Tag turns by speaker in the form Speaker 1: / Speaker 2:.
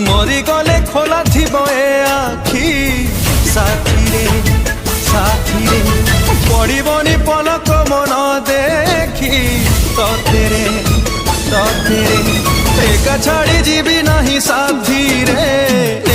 Speaker 1: मरी गले खोला थिबो ए आखी साथी रे पड़िबनी पलक मन देखी तेरे एका छाड़ी जीवी नहीं साथी रे।